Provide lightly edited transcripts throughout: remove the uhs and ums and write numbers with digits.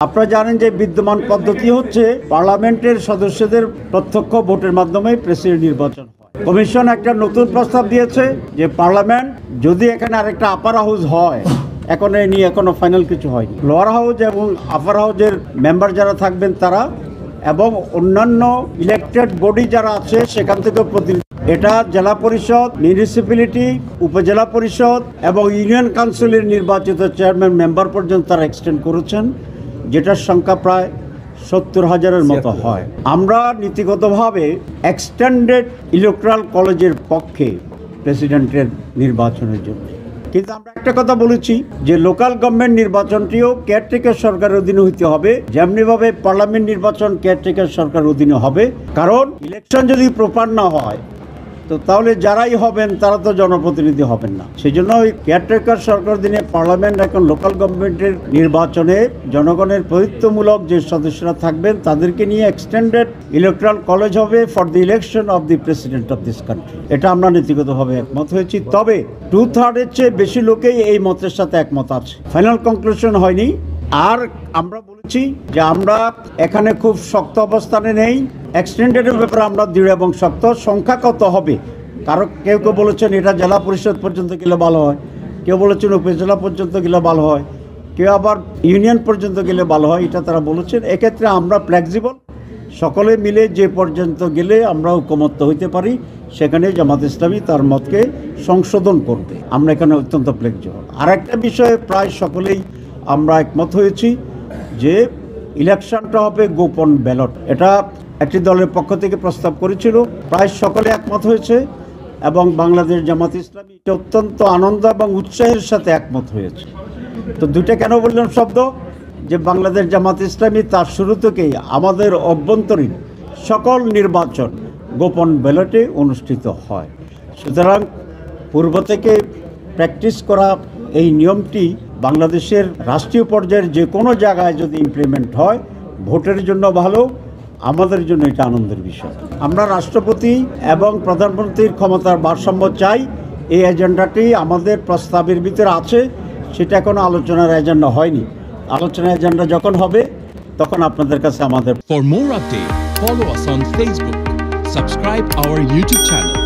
আপনারা জানেন যে বিদ্যমান পদ্ধতি হচ্ছে পার্লামেন্টের সদস্যদের প্রত্যক্ষ ভোটের মাধ্যমে প্রেসিডেন্ট নির্বাচন হয়। কমিশন একটা নতুন প্রস্তাব দিয়েছে যে পার্লামেন্ট যদি এখানে আরেকটা আপার হাউস হয়, এখন এই নিয়ে এখনো ফাইনাল কিছু হয়নি। লোয়ার হাউস এবং আপার হাউসের মেম্বার যারা থাকবেন তারা এবং অন্যান্য ইলেকটেড বডি যারা আছে সেখান থেকে প্রতিনিধি, এটা জেলা পরিষদ, মিউনিসিপ্যালিটি, উপজেলা পরিষদ এবং ইউনিয়ন কাউন্সিলের নির্বাচিত চেয়ারম্যান মেম্বার পর্যন্ত তারা এক্সটেন্ড করেছেন, যেটার সংখ্যা প্রায় 70,000-এর মতো হয়। আমরা নীতিগতভাবে এক্সটেন্ডেড ইলেকট্রাল কলেজের পক্ষে প্রেসিডেন্টের নির্বাচনের জন্য, কিন্তু আমরা একটা কথা বলেছি যে লোকাল গভর্নমেন্ট নির্বাচনটিও কেয়ারটেকার সরকারের অধীনে হইতে হবে, যেমনিভাবে পার্লামেন্ট নির্বাচন কেয়ারটেকার সরকারের অধীনে হবে। কারণ ইলেকশন যদি প্রপার না হয় তো তাহলে যারাই হবেন তারা তো জনপ্রতিনিধি হবেন না। সেই জন্য ওই কেয়ারটেকার সরকার দিনে পার্লামেন্ট এখন লোকাল গভর্নমেন্টের নির্বাচনে জনগণের প্রতিনিধিত্বমূলক যে সদস্যরা থাকবেন তাদেরকে নিয়ে এক্সটেন্ডেড ইলেকট্রাল কলেজ হবে for the election of the president of this country. এটা আমরা নীতিগতভাবে একমত হয়েছি। তবে 2/3-এর চেয়ে বেশি লোকেই এই মতের সাথে একমত আছে। ফাইনাল কনক্লুশন হয়নি। আর আমরা বলেছি যে আমরা এখানে খুব শক্ত অবস্থানে নেই। এক্সটেন্ডেডের ব্যাপারে আমরা দৃঢ় এবং শক্ত। সংখ্যা কত হবে, কেউ বলেছেন এটা জেলা পরিষদ পর্যন্ত গেলে ভালো হয়, কেউ বলেছেন উপজেলা পর্যন্ত গেলে ভালো হয়, কেউ আবার ইউনিয়ন পর্যন্ত গেলে ভালো হয়, এটা তারা বলেছেন। এক্ষেত্রে আমরা ফ্লেক্সিবল, সকলে মিলে যে পর্যন্ত গেলে আমরা ঐকমত্য হইতে পারি সেখানে জামাত ইসলামী তার মতকে সংশোধন করবে। আমরা এখানে অত্যন্ত ফ্লেক্সিবল। আর একটা বিষয়ে প্রায় সকলেই আমরা একমত হয়েছি যে ইলেকশনটা হবে গোপন ব্যালট। এটা একটি দলের পক্ষ থেকে প্রস্তাব করেছিল, প্রায় সকলে একমত হয়েছে এবং বাংলাদেশ জামাত ইসলামী এটা অত্যন্ত আনন্দ এবং উৎসাহের সাথে একমত হয়েছে। তো দুইটা কেন বললাম শব্দ, যে বাংলাদেশ জামাত ইসলামী তার শুরু থেকেই আমাদের অভ্যন্তরীণ সকল নির্বাচন গোপন ব্যালটে অনুষ্ঠিত হয়। সুতরাং পূর্ব থেকে প্র্যাকটিস করা এই নিয়মটি বাংলাদেশের রাষ্ট্রীয় পর্যায়ের যে কোনো জায়গায় যদি ইমপ্লিমেন্ট হয় ভোটের জন্য ভালো, আমাদের জন্য এটা আনন্দের বিষয়। আমরা রাষ্ট্রপতি এবং প্রধানমন্ত্রীর ক্ষমতার ভারসাম্য চাই। এই এজেন্ডাটি আমাদের প্রস্তাবের ভিতরে আছে, সেটা এখনো আলোচনার এজেন্ডা হয়নি। আলোচনার এজেন্ডা যখন হবে তখন আপনাদের কাছে আমাদের। For more update, follow us on Facebook, subscribe our YouTube channel,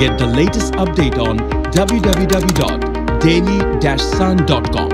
get the latest update on www.daily-sun.com.